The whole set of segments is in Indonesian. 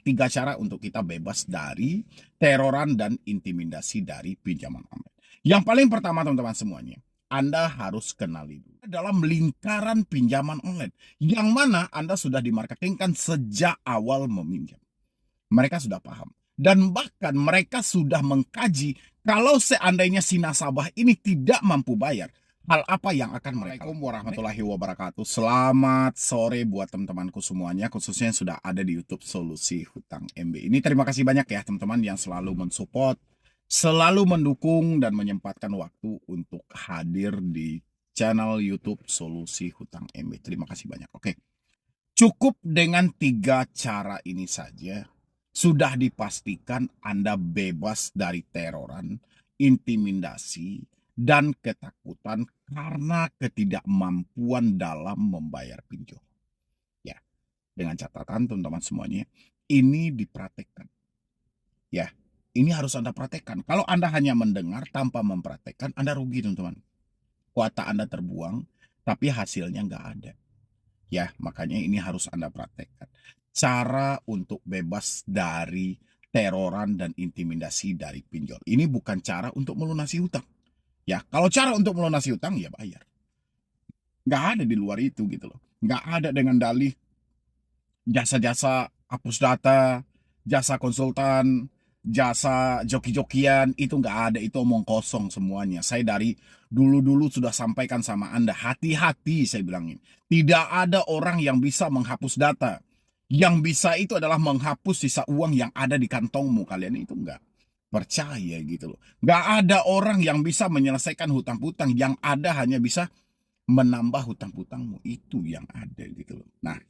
3 cara untuk kita bebas dari teroran dan intimidasi dari pinjaman online. Yang paling pertama teman-teman semuanya, Anda harus kenali dulu dalam lingkaran pinjaman online yang mana Anda sudah dimarketingkan sejak awal meminjam. Mereka sudah paham dan bahkan mereka sudah mengkaji kalau seandainya si nasabah ini tidak mampu bayar, hal apa yang akan mereka lakukan. Warahmatullahi wabarakatuh. Selamat sore buat teman-temanku semuanya, khususnya yang sudah ada di YouTube Solusi Hutang MB. Ini terima kasih banyak ya teman-teman yang selalu mensupport, selalu mendukung dan menyempatkan waktu untuk hadir di channel YouTube Solusi Hutang MB. Terima kasih banyak. Oke. Cukup dengan 3 cara ini saja sudah dipastikan Anda bebas dari teroran, intimidasi, dan ketakutan karena ketidakmampuan dalam membayar pinjol. Ya, dengan catatan teman-teman semuanya, ini dipraktekkan. Ya, ini harus Anda praktekkan. Kalau Anda hanya mendengar tanpa mempraktekkan, Anda rugi teman-teman. Kuota Anda terbuang, tapi hasilnya nggak ada. Ya, makanya ini harus Anda praktekkan. Cara untuk bebas dari teroran dan intimidasi dari pinjol. Ini bukan cara untuk melunasi hutang. Ya, kalau cara untuk melunasi hutang, ya bayar. Nggak ada di luar itu gitu loh. Nggak ada dengan dalih jasa-jasa hapus data, jasa konsultan, jasa joki-jokian, itu nggak ada. Itu omong kosong semuanya. Saya dari dulu-dulu sudah sampaikan sama Anda, hati-hati saya bilangin. Tidak ada orang yang bisa menghapus data. Yang bisa itu adalah menghapus sisa uang yang ada di kantongmu. Kalian itu nggak percaya gitu loh. Nggak ada orang yang bisa menyelesaikan hutang-hutang. Yang ada hanya bisa menambah hutang-hutangmu. Itu yang ada gitu loh. Nah,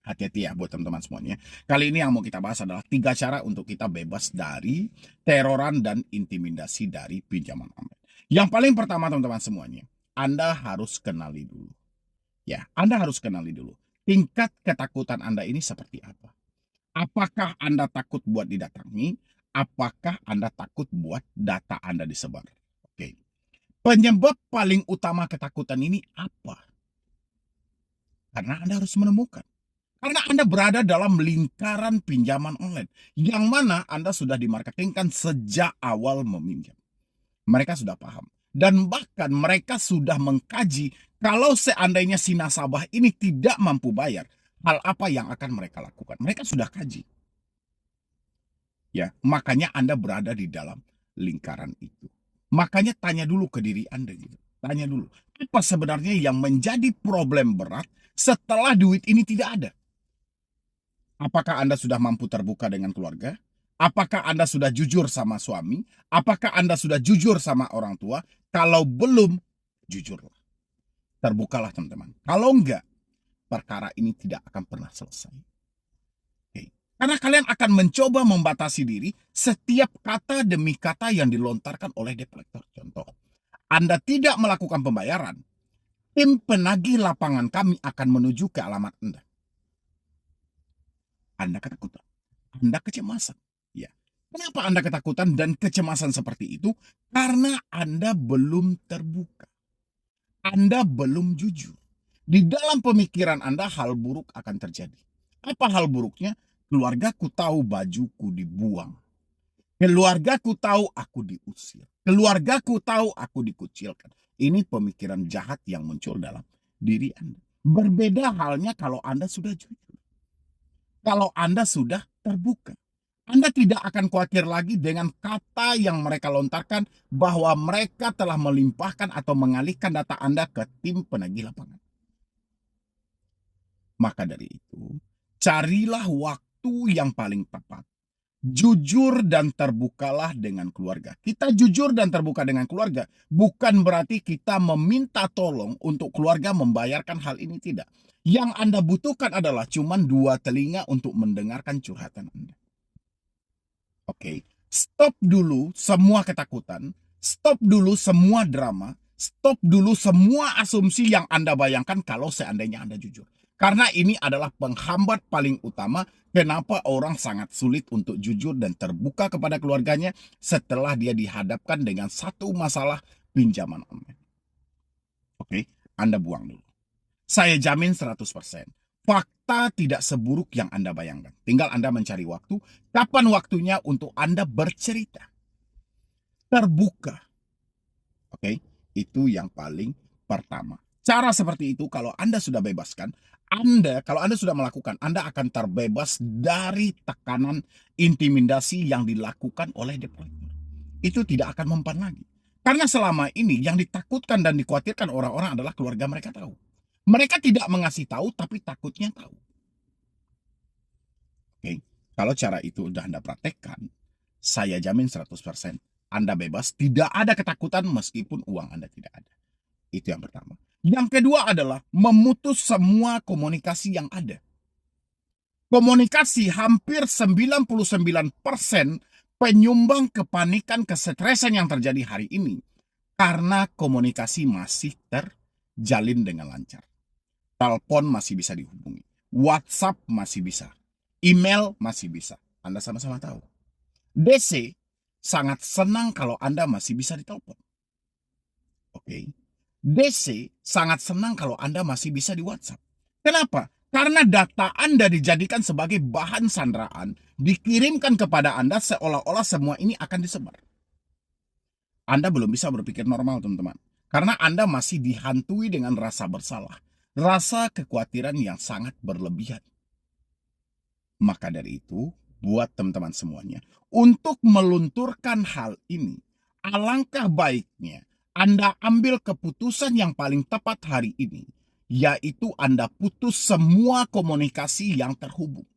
hati-hati ya buat teman-teman semuanya. Kali ini yang mau kita bahas adalah 3 cara untuk kita bebas dari teroran dan intimidasi dari pinjaman online. Yang paling pertama teman-teman semuanya, Anda harus kenali dulu. Ya, Anda harus kenali dulu. Tingkat ketakutan Anda ini seperti apa? Apakah Anda takut buat didatangi? Apakah Anda takut buat data Anda disebar? Oke. Penyebab paling utama ketakutan ini apa? Karena Anda harus menemukan. Karena Anda berada dalam lingkaran pinjaman online yang mana Anda sudah dimarketingkan sejak awal meminjam. Mereka sudah paham. Dan bahkan mereka sudah mengkaji kalau seandainya si nasabah ini tidak mampu bayar, hal apa yang akan mereka lakukan. Mereka sudah kaji. Ya, makanya Anda berada di dalam lingkaran itu. Makanya tanya dulu ke diri Anda gitu. Tanya dulu, apa sebenarnya yang menjadi problem berat setelah duit ini tidak ada? Apakah Anda sudah mampu terbuka dengan keluarga? Apakah Anda sudah jujur sama suami? Apakah Anda sudah jujur sama orang tua? Kalau belum, jujurlah. Terbukalah teman-teman. Kalau enggak, perkara ini tidak akan pernah selesai. Oke. Karena kalian akan mencoba membatasi diri setiap kata demi kata yang dilontarkan oleh debt collector. Contoh, Anda tidak melakukan pembayaran, tim penagih lapangan kami akan menuju ke alamat Anda. Anda ketakutan, Anda kecemasan. Ya. Kenapa Anda ketakutan dan kecemasan seperti itu? Karena Anda belum terbuka. Anda belum jujur. Di dalam pemikiran Anda hal buruk akan terjadi. Apa hal buruknya? Keluargaku tahu bajuku dibuang. Keluargaku tahu aku diusir. Keluargaku tahu aku dikucilkan. Ini pemikiran jahat yang muncul dalam diri Anda. Berbeda halnya kalau Anda sudah jujur. Kalau Anda sudah terbuka. Anda tidak akan khawatir lagi dengan kata yang mereka lontarkan bahwa mereka telah melimpahkan atau mengalihkan data Anda ke tim penagih lapangan. Maka dari itu, carilah waktu yang paling tepat. Jujur dan terbukalah dengan keluarga. Kita jujur dan terbuka dengan keluarga bukan berarti kita meminta tolong untuk keluarga membayarkan hal ini, tidak. Yang Anda butuhkan adalah cuma 2 telinga untuk mendengarkan curhatan Anda. Oke, stop dulu semua ketakutan, stop dulu semua drama, stop dulu semua asumsi yang Anda bayangkan kalau seandainya Anda jujur. Karena ini adalah penghambat paling utama kenapa orang sangat sulit untuk jujur dan terbuka kepada keluarganya setelah dia dihadapkan dengan satu masalah pinjaman online. Oke, Anda buang dulu. Saya jamin 100%. Fakta tidak seburuk yang Anda bayangkan. Tinggal Anda mencari waktu, kapan waktunya untuk Anda bercerita. Terbuka. Oke, itu yang paling pertama. Cara seperti itu kalau Anda sudah bebaskan, kalau Anda sudah melakukan, Anda akan terbebas dari tekanan intimidasi yang dilakukan oleh debt collector. Itu tidak akan mempan lagi. Karena selama ini yang ditakutkan dan dikhawatirkan orang-orang adalah keluarga mereka tahu. Mereka tidak mengasih tahu, tapi takutnya tahu. Oke, kalau cara itu sudah Anda praktekkan, saya jamin 100% Anda bebas, tidak ada ketakutan meskipun uang Anda tidak ada. Itu yang pertama. Yang kedua adalah memutus semua komunikasi yang ada. Komunikasi hampir 99% penyumbang kepanikan, kesetresan yang terjadi hari ini karena komunikasi masih terjalin dengan lancar. Telepon masih bisa dihubungi, WhatsApp masih bisa, email masih bisa. Anda sama-sama tahu. DC sangat senang kalau Anda masih bisa ditelepon. Oke. DC sangat senang kalau Anda masih bisa di WhatsApp. Kenapa? Karena data Anda dijadikan sebagai bahan sandraan, dikirimkan kepada Anda seolah-olah semua ini akan disebar. Anda belum bisa berpikir normal, teman-teman. Karena Anda masih dihantui dengan rasa bersalah, rasa kekhawatiran yang sangat berlebihan. Maka dari itu, buat teman-teman semuanya, untuk melunturkan hal ini, alangkah baiknya Anda ambil keputusan yang paling tepat hari ini, yaitu Anda putus semua komunikasi yang terhubung.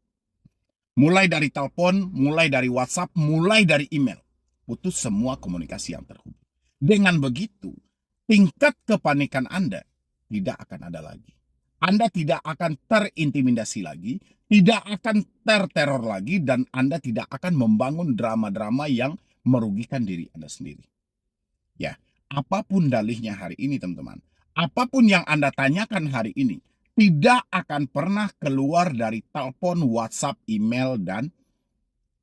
Mulai dari telepon, mulai dari WhatsApp, mulai dari email. Putus semua komunikasi yang terhubung. Dengan begitu, tingkat kepanikan Anda tidak akan ada lagi. Anda tidak akan terintimidasi lagi, tidak akan terteror lagi, dan Anda tidak akan membangun drama-drama yang merugikan diri Anda sendiri. Ya, apapun dalihnya hari ini, teman-teman, apapun yang Anda tanyakan hari ini, tidak akan pernah keluar dari telepon, WhatsApp, email, dan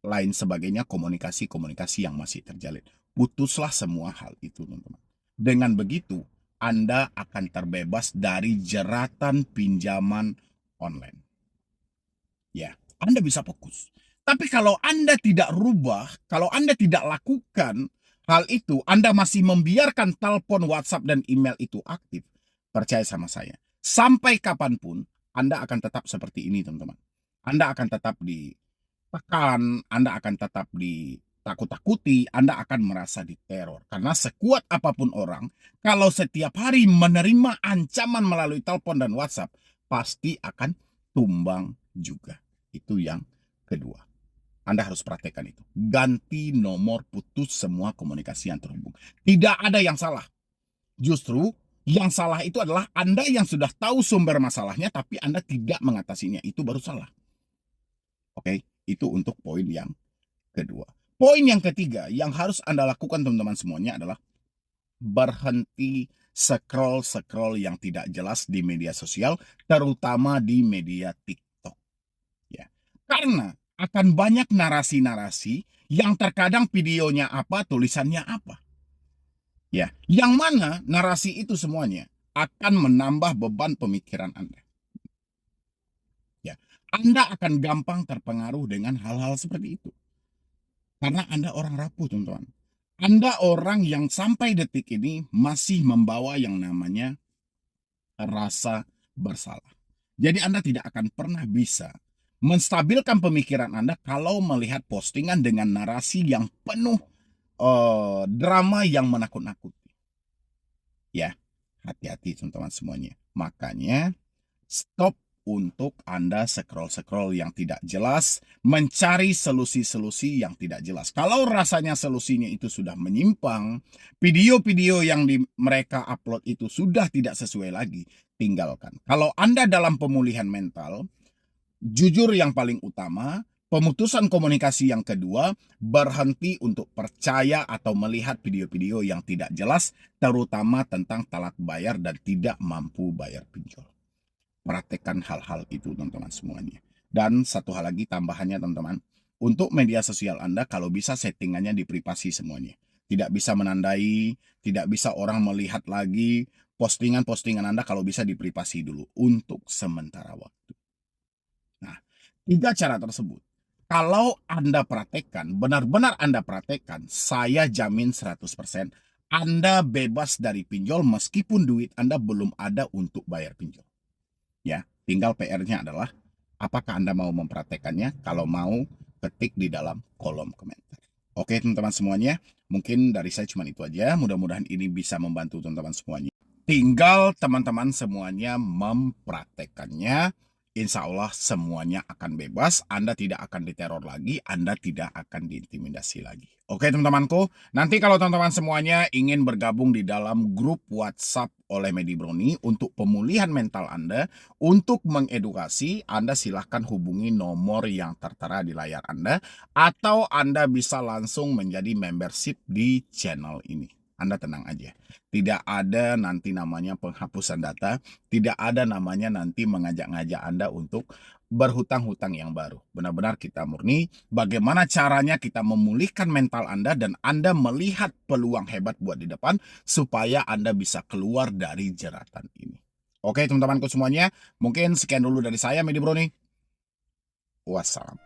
lain sebagainya, komunikasi-komunikasi yang masih terjalin. Putuslah semua hal itu, teman-teman. Dengan begitu, Anda akan terbebas dari jeratan pinjaman online. Ya, Anda bisa fokus. Tapi kalau Anda tidak rubah, kalau Anda tidak lakukan hal itu, Anda masih membiarkan telepon, WhatsApp, dan email itu aktif, percaya sama saya, sampai kapanpun Anda akan tetap seperti ini, teman-teman. Anda akan tetap ditekan, Anda akan tetap ditakut-takuti, Anda akan merasa diteror. Karena sekuat apapun orang, kalau setiap hari menerima ancaman melalui telepon dan WhatsApp, pasti akan tumbang juga. Itu yang kedua. Anda harus praktekkan itu. Ganti nomor, putus semua komunikasi yang terhubung. Tidak ada yang salah. Justru yang salah itu adalah Anda yang sudah tahu sumber masalahnya, tapi Anda tidak mengatasinya. Itu baru salah. Oke, itu untuk poin yang kedua. Poin yang ketiga yang harus Anda lakukan, teman-teman semuanya, adalah berhenti scroll-scroll yang tidak jelas di media sosial, terutama di media TikTok. Ya. Karena akan banyak narasi-narasi yang terkadang videonya apa, tulisannya apa. Ya, yang mana narasi itu semuanya akan menambah beban pemikiran Anda. Ya, Anda akan gampang terpengaruh dengan hal-hal seperti itu. Karena Anda orang rapuh, teman-teman. Anda orang yang sampai detik ini masih membawa yang namanya rasa bersalah. Jadi Anda tidak akan pernah bisa menstabilkan pemikiran Anda kalau melihat postingan dengan narasi yang penuh drama yang menakut-nakuti. Ya, hati-hati teman-teman semuanya. Makanya stop untuk Anda scroll-scroll yang tidak jelas, mencari solusi-solusi yang tidak jelas. Kalau rasanya solusinya itu sudah menyimpang, video-video yang mereka upload itu sudah tidak sesuai lagi, tinggalkan. Kalau Anda dalam pemulihan mental, jujur yang paling utama, pemutusan komunikasi yang kedua, berhenti untuk percaya atau melihat video-video yang tidak jelas, terutama tentang telat bayar dan tidak mampu bayar pinjol. Praktekkan hal-hal itu, teman-teman semuanya. Dan satu hal lagi tambahannya, teman-teman. Untuk media sosial Anda, kalau bisa settingannya di privasi semuanya. Tidak bisa menandai, tidak bisa orang melihat lagi. Postingan-postingan Anda kalau bisa di privasi dulu untuk sementara waktu. Tiga cara tersebut, kalau Anda praktekkan, benar-benar Anda praktekkan, saya jamin 100% Anda bebas dari pinjol meskipun duit Anda belum ada untuk bayar pinjol. Ya, tinggal PR-nya adalah apakah Anda mau mempraktekannya? Kalau mau, ketik di dalam kolom komentar. Oke, teman-teman semuanya, mungkin dari saya cuma itu aja. Mudah-mudahan ini bisa membantu teman-teman semuanya. Tinggal teman-teman semuanya mempraktekannya. Insya Allah semuanya akan bebas. Anda tidak akan diteror lagi. Anda tidak akan diintimidasi lagi. Oke teman-temanku. Nanti kalau teman-teman semuanya ingin bergabung di dalam grup WhatsApp oleh Medi Broni untuk pemulihan mental Anda, untuk mengedukasi, Anda silahkan hubungi nomor yang tertera di layar Anda. Atau Anda bisa langsung menjadi membership di channel ini. Anda tenang aja. Tidak ada nanti namanya penghapusan data, tidak ada namanya nanti mengajak-ngajak Anda untuk berhutang-hutang yang baru. Benar-benar kita murni bagaimana caranya kita memulihkan mental Anda dan Anda melihat peluang hebat buat di depan supaya Anda bisa keluar dari jeratan ini. Oke teman-temanku semuanya, mungkin sekian dulu dari saya Medi Broni. Wassalam.